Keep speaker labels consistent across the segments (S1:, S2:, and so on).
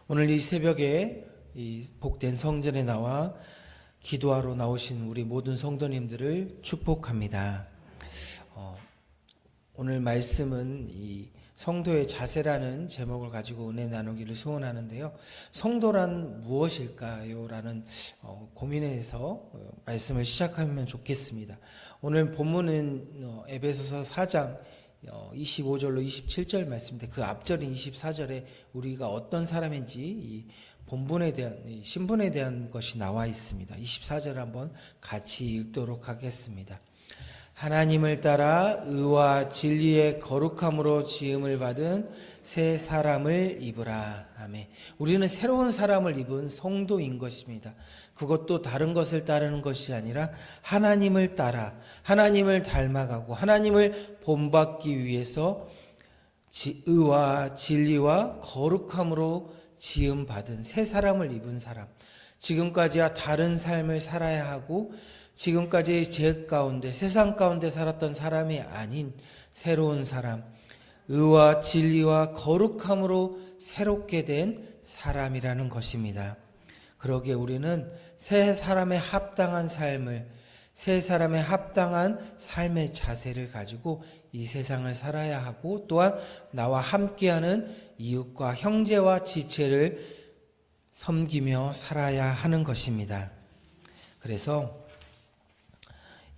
S1: 오늘 이 새벽에 이 복된 성전에 나와 기도하러 나오신 우리 모든 성도님들을 축복합니다. 오늘 말씀은 이 성도의 자세라는 제목을 가지고 은혜 나누기를 소원하는데요. 성도란 무엇일까요? 라는 고민에서 말씀을 시작하면 좋겠습니다. 오늘 본문은 에베소서 4장 25절로 27절 말씀인데, 그 앞절인 24절에 우리가 어떤 사람인지 이 본분에 대한, 이 신분에 대한 것이 나와 있습니다. 24절을 한번 같이 읽도록 하겠습니다. 하나님을 따라 의와 진리의 거룩함으로 지음을 받은 새 사람을 입으라. 아멘. 우리는 새로운 사람을 입은 성도인 것입니다. 그것도 다른 것을 따르는 것이 아니라 하나님을 따라, 하나님을 닮아가고 하나님을 본받기 위해서 의와 진리와 거룩함으로 지음 받은 새 사람을 입은 사람. 지금까지와 다른 삶을 살아야 하고, 지금까지 죄 가운데, 세상 가운데 살았던 사람이 아닌 새로운 사람, 의와 진리와 거룩함으로 새롭게 된 사람이라는 것입니다. 그러기에 우리는 새 사람의 합당한 삶을, 새 사람의 합당한 삶의 자세를 가지고 이 세상을 살아야 하고, 또한 나와 함께하는 이웃과 형제와 지체를 섬기며 살아야 하는 것입니다. 그래서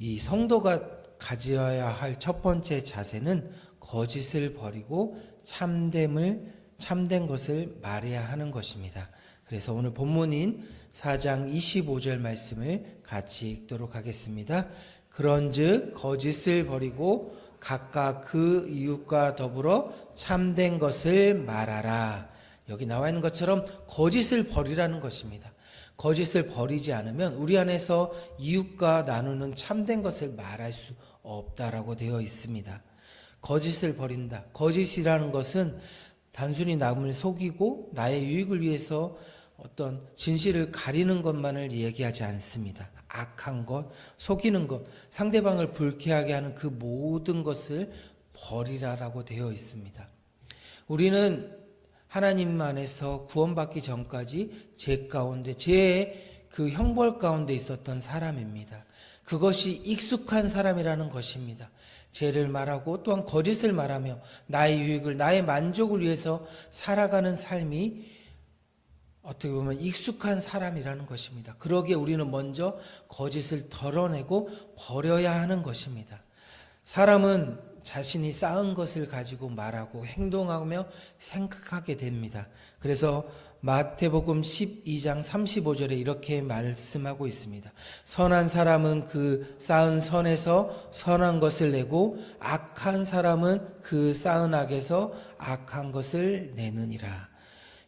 S1: 이 성도가 가져야 할 첫 번째 자세는 거짓을 버리고 참된 것을 말해야 하는 것입니다. 그래서 오늘 본문인 4장 25절 말씀을 같이 읽도록 하겠습니다. 그런즉 거짓을 버리고 각각 그 이웃과 더불어 참된 것을 말하라. 여기 나와 있는 것처럼 거짓을 버리라는 것입니다. 거짓을 버리지 않으면 우리 안에서 이웃과 나누는 참된 것을 말할 수 없다라고 되어 있습니다. 거짓을 버린다. 거짓이라는 것은 단순히 남을 속이고 나의 유익을 위해서 어떤 진실을 가리는 것만을 얘기하지 않습니다. 악한 것, 속이는 것, 상대방을 불쾌하게 하는 그 모든 것을 버리라라고 되어 있습니다. 우리는 하나님 안에서 구원받기 전까지 죄 가운데, 죄의 그 형벌 가운데 있었던 사람입니다. 그것이 익숙한 사람이라는 것입니다. 죄를 말하고 또한 거짓을 말하며 나의 유익을, 나의 만족을 위해서 살아가는 삶이 어떻게 보면 익숙한 사람이라는 것입니다. 그러기에 우리는 먼저 거짓을 덜어내고 버려야 하는 것입니다. 사람은 자신이 쌓은 것을 가지고 말하고 행동하며 생각하게 됩니다. 그래서 마태복음 12장 35절에 이렇게 말씀하고 있습니다. 선한 사람은 그 쌓은 선에서 선한 것을 내고 악한 사람은 그 쌓은 악에서 악한 것을 내느니라.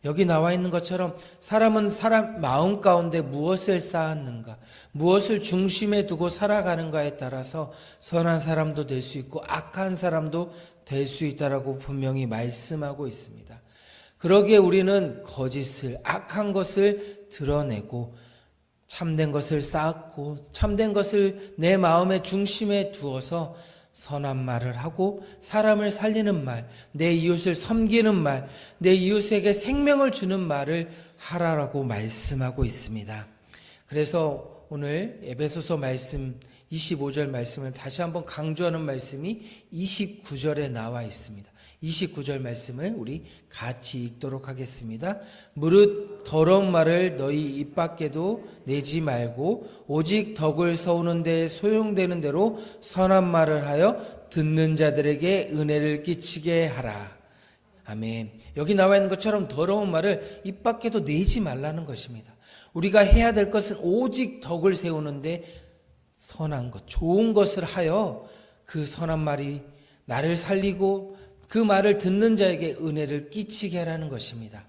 S1: 여기 나와 있는 것처럼 사람은 사람 마음 가운데 무엇을 쌓았는가, 무엇을 중심에 두고 살아가는가에 따라서 선한 사람도 될 수 있고 악한 사람도 될 수 있다라고 분명히 말씀하고 있습니다. 그러기에 우리는 거짓을, 악한 것을 드러내고 참된 것을 쌓고 참된 것을 내 마음의 중심에 두어서 선한 말을 하고 사람을 살리는 말, 내 이웃을 섬기는 말, 내 이웃에게 생명을 주는 말을 하라라고 말씀하고 있습니다. 그래서 오늘 에베소서 말씀 25절 말씀을 다시 한번 강조하는 말씀이 29절에 나와 있습니다. 29절 말씀을 우리 같이 읽도록 하겠습니다. 무릇 더러운 말을 너희 입 밖에도 내지 말고 오직 덕을 세우는 데 소용되는 대로 선한 말을 하여 듣는 자들에게 은혜를 끼치게 하라. 아멘. 여기 나와 있는 것처럼 더러운 말을 입 밖에도 내지 말라는 것입니다. 우리가 해야 될 것은 오직 덕을 세우는데 선한 것, 좋은 것을 하여 그 선한 말이 나를 살리고 그 말을 듣는 자에게 은혜를 끼치게 하라는 것입니다.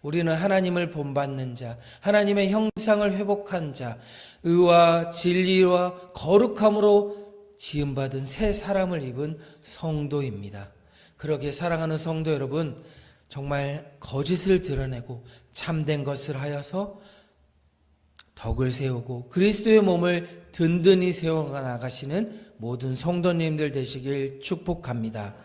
S1: 우리는 하나님을 본받는 자, 하나님의 형상을 회복한 자, 의와 진리와 거룩함으로 지음받은 새 사람을 입은 성도입니다. 그러기에 사랑하는 성도 여러분, 정말 거짓을 드러내고 참된 것을 하여서 덕을 세우고 그리스도의 몸을 든든히 세워가 나가시는 모든 성도님들 되시길 축복합니다.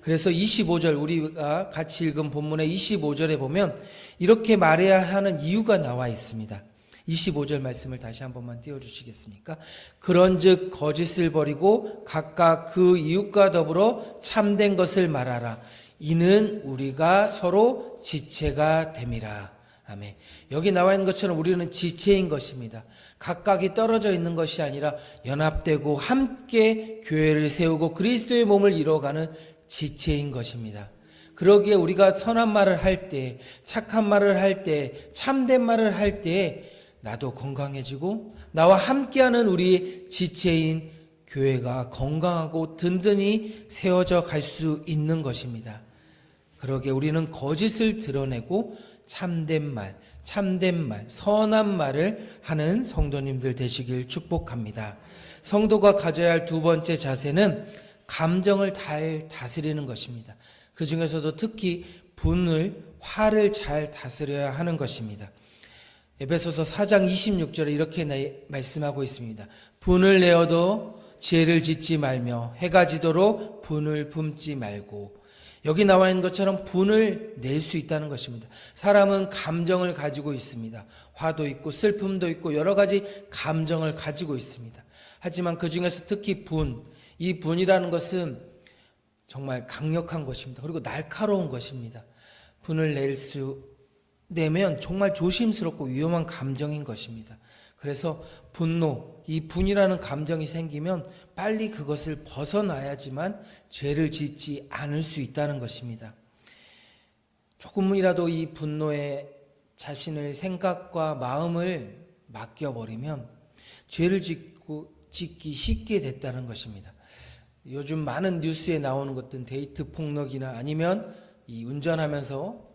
S1: 그래서 25절, 우리가 같이 읽은 본문의 25절에 보면 이렇게 말해야 하는 이유가 나와 있습니다. 25절 말씀을 다시 한 번만 띄워주시겠습니까? 그런즉 거짓을 버리고 각각 그 이웃과 더불어 참된 것을 말하라. 이는 우리가 서로 지체가 됨이라. 아멘. 여기 나와 있는 것처럼 우리는 지체인 것입니다. 각각이 떨어져 있는 것이 아니라 연합되고 함께 교회를 세우고 그리스도의 몸을 이뤄가는 지체인 것입니다. 그러기에 우리가 선한 말을 할 때, 착한 말을 할 때, 참된 말을 할 때 나도 건강해지고 나와 함께하는 우리 지체인 교회가 건강하고 든든히 세워져 갈 수 있는 것입니다. 그러기에 우리는 거짓을 드러내고 참된 말, 선한 말을 하는 성도님들 되시길 축복합니다. 성도가 가져야 할 두 번째 자세는 감정을 잘 다스리는 것입니다. 그 중에서도 특히 화를 잘 다스려야 하는 것입니다. 에베소서 4장 26절에 이렇게 말씀하고 있습니다. 분을 내어도 죄를 짓지 말며 해가 지도록 분을 품지 말고. 여기 나와 있는 것처럼 분을 낼 수 있다는 것입니다. 사람은 감정을 가지고 있습니다. 화도 있고 슬픔도 있고 여러 가지 감정을 가지고 있습니다. 하지만 그 중에서 특히 이 분이라는 것은 정말 강력한 것입니다. 그리고 날카로운 것입니다. 분을 내면 정말 조심스럽고 위험한 감정인 것입니다. 그래서 이 분이라는 감정이 생기면 빨리 그것을 벗어나야지만 죄를 짓지 않을 수 있다는 것입니다. 조금이라도 이 분노에 자신의 생각과 마음을 맡겨버리면 죄를 짓기 쉽게 됐다는 것입니다. 요즘 많은 뉴스에 나오는 것들은 데이트 폭력이나 아니면 이 운전하면서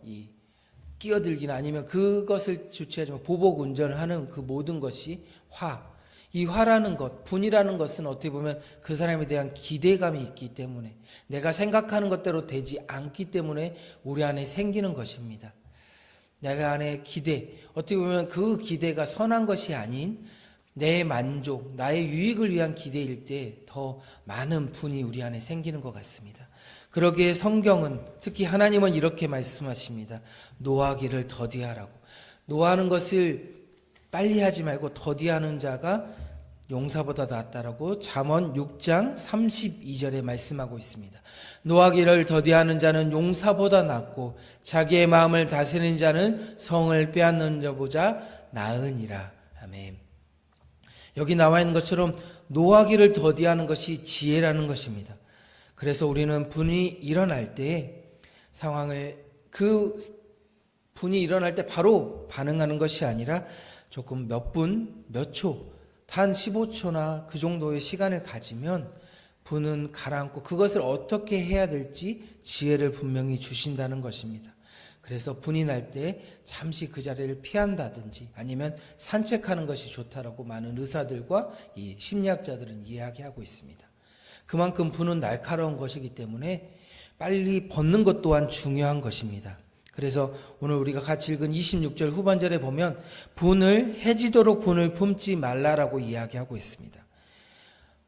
S1: 끼어들기나 아니면 그것을 주체하지 마 보복 운전을 하는 그 모든 것이 이 화라는 것, 분이라는 것은 어떻게 보면 그 사람에 대한 기대감이 있기 때문에 내가 생각하는 것대로 되지 않기 때문에 우리 안에 생기는 것입니다. 내가 안에 어떻게 보면 그 기대가 선한 것이 아닌 내 만족, 나의 유익을 위한 기대일 때 더 많은 분이 우리 안에 생기는 것 같습니다. 그러기에 성경은 특히 하나님은 이렇게 말씀하십니다. 노하기를 더디하라고. 노하는 것을 빨리 하지 말고 더디하는 자가 용사보다 낫다라고 잠언 6장 32절에 말씀하고 있습니다. 노하기를 더디하는 자는 용사보다 낫고 자기의 마음을 다스리는 자는 성을 빼앗는 자보다 나으니라. 아멘. 여기 나와 있는 것처럼 노하기를 더디하는 것이 지혜라는 것입니다. 그래서 우리는 분이 일어날 때 분이 일어날 때 바로 반응하는 것이 아니라 조금 몇 초, 단 15초나 그 정도의 시간을 가지면 분은 가라앉고 그것을 어떻게 해야 될지 지혜를 분명히 주신다는 것입니다. 그래서 분이 날 때 잠시 그 자리를 피한다든지 아니면 산책하는 것이 좋다라고 많은 의사들과 이 심리학자들은 이야기하고 있습니다. 그만큼 분은 날카로운 것이기 때문에 빨리 벗는 것 또한 중요한 것입니다. 그래서 오늘 우리가 같이 읽은 26절 후반절에 보면 해지도록 분을 품지 말라라고 이야기하고 있습니다.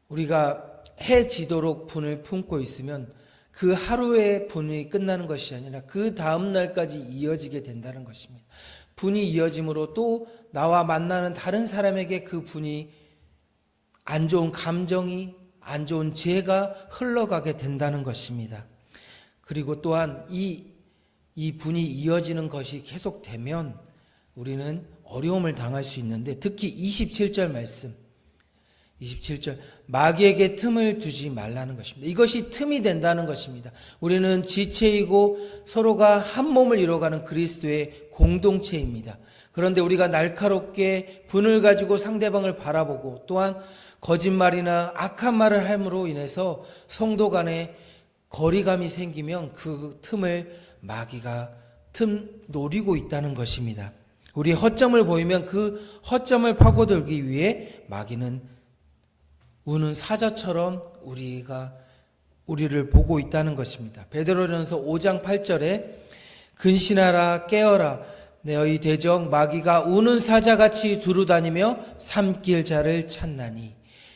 S1: 우리가 해지도록 분을 품고 있으면 그 하루에 분이 끝나는 것이 아니라 그 다음 날까지 이어지게 된다는 것입니다. 분이 이어짐으로 또 나와 만나는 다른 사람에게 그 분이 안 좋은 감정이 안 좋은 죄가 흘러가게 된다는 것입니다. 그리고 또한 이 분이 이어지는 것이 계속되면 우리는 어려움을 당할 수 있는데 특히 27절 말씀 27절 마귀에게 틈을 두지 말라는 것입니다. 이것이 틈이 된다는 것입니다. 우리는 지체이고 서로가 한 몸을 이뤄가는 그리스도의 공동체입니다. 그런데 우리가 날카롭게 분을 가지고 상대방을 바라보고 또한 거짓말이나 악한 말을 함으로 인해서 성도 간에 거리감이 생기면 그 틈을 마귀가 노리고 있다는 것입니다. 우리 허점을 보이면 그 허점을 파고들기 위해 마귀는 우는 사자처럼 우리를 보고 있다는 것입니다. 베드로전서 5장 8절에 근신하라 깨어라 너희 대적 마귀가 우는 사자같이 두루다니며 삼킬 자를 찾나니.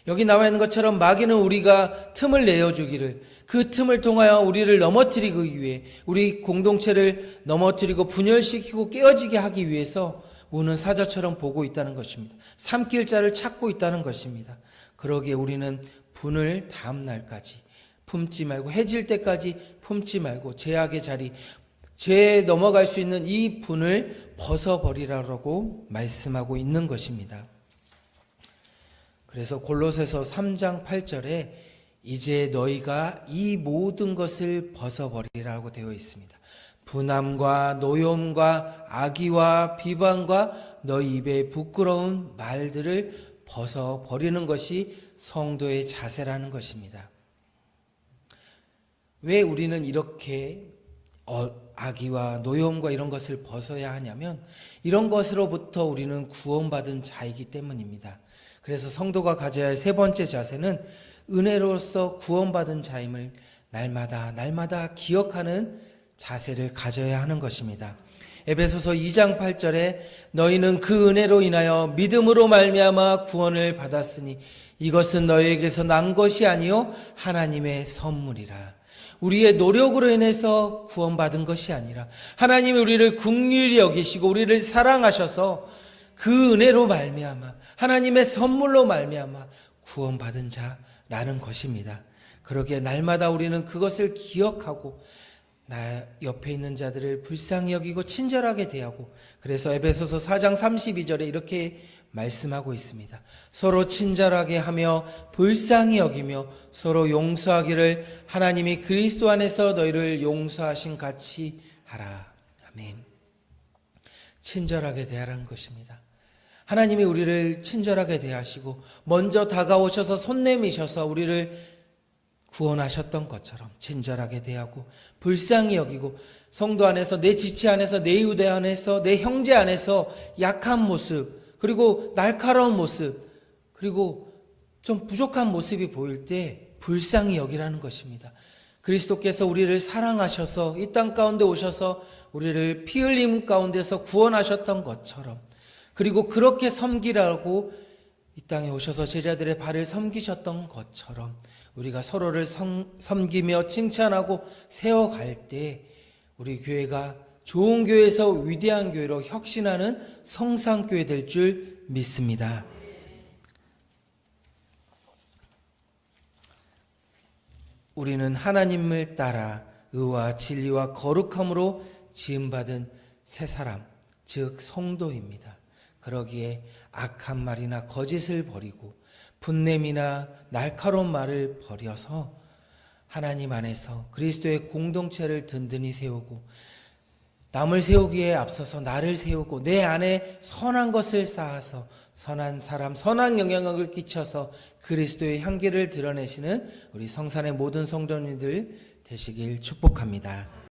S1: 여기 나와 있는 것처럼 마귀는 우리가 틈을 내어주기를, 그 틈을 통하여 우리를 넘어뜨리기 위해, 우리 공동체를 넘어뜨리고 분열시키고 깨어지게 하기 위해서 우는 사자처럼 보고 있다는 것입니다. 삼킬 자를 찾고 있다는 것입니다. 그러기에 우리는 분을 다음 날까지 품지 말고, 해질 때까지 품지 말고, 죄악의 자리, 죄에 넘어갈 수 있는 이 분을 벗어버리라고 말씀하고 있는 것입니다. 그래서 골로새서 3장 8절에 이제 너희가 이 모든 것을 벗어버리라고 되어 있습니다. 분함과 노염과 악의와 비방과 너희 입에 부끄러운 말들을 벗어버리는 것이 성도의 자세라는 것입니다. 왜 우리는 이렇게 악의와 노여움과 이런 것을 벗어야 하냐면, 이런 것으로부터 우리는 구원받은 자이기 때문입니다. 그래서 성도가 가져야 할 세 번째 자세는 은혜로서 구원받은 자임을 날마다 기억하는 자세를 가져야 하는 것입니다. 에베소서 2장 8절에 너희는 그 은혜로 인하여 믿음으로 말미암아 구원을 받았으니 이것은 너희에게서 난 것이 아니요 하나님의 선물이라. 우리의 노력으로 인해서 구원받은 것이 아니라 하나님이 우리를 긍휼히 여기시고 우리를 사랑하셔서 그 은혜로 말미암아, 하나님의 선물로 말미암아 구원받은 자라는 것입니다. 그러기에 날마다 우리는 그것을 기억하고 나 옆에 있는 자들을 불쌍히 여기고 친절하게 대하고, 그래서 에베소서 4장 32절에 이렇게 말씀하고 있습니다. 서로 친절하게 하며 불쌍히 여기며 서로 용서하기를 하나님이 그리스도 안에서 너희를 용서하신 같이 하라. 아멘. 친절하게 대하라는 것입니다. 하나님이 우리를 친절하게 대하시고 먼저 다가오셔서 손 내미셔서 우리를 구원하셨던 것처럼 친절하게 대하고 불쌍히 여기고, 성도 안에서, 내 지체 안에서, 내 이웃 안에서, 내 형제 안에서 약한 모습, 그리고 날카로운 모습, 그리고 좀 부족한 모습이 보일 때 불쌍히 여기라는 것입니다. 그리스도께서 우리를 사랑하셔서 이 땅 가운데 오셔서 우리를 피 흘림 가운데서 구원하셨던 것처럼, 그리고 그렇게 섬기라고 이 땅에 오셔서 제자들의 발을 섬기셨던 것처럼 우리가 서로를 섬기며 칭찬하고 세워갈 때 우리 교회가 좋은 교회에서 위대한 교회로 혁신하는 성상교회 될 줄 믿습니다. 우리는 하나님을 따라 의와 진리와 거룩함으로 지음받은 새 사람, 즉 성도입니다. 그러기에 악한 말이나 거짓을 버리고 분냄이나 날카로운 말을 버려서 하나님 안에서 그리스도의 공동체를 든든히 세우고, 남을 세우기에 앞서서 나를 세우고 내 안에 선한 것을 쌓아서 선한 사람, 선한 영향력을 끼쳐서 그리스도의 향기를 드러내시는 우리 성산의 모든 성도님들 되시길 축복합니다.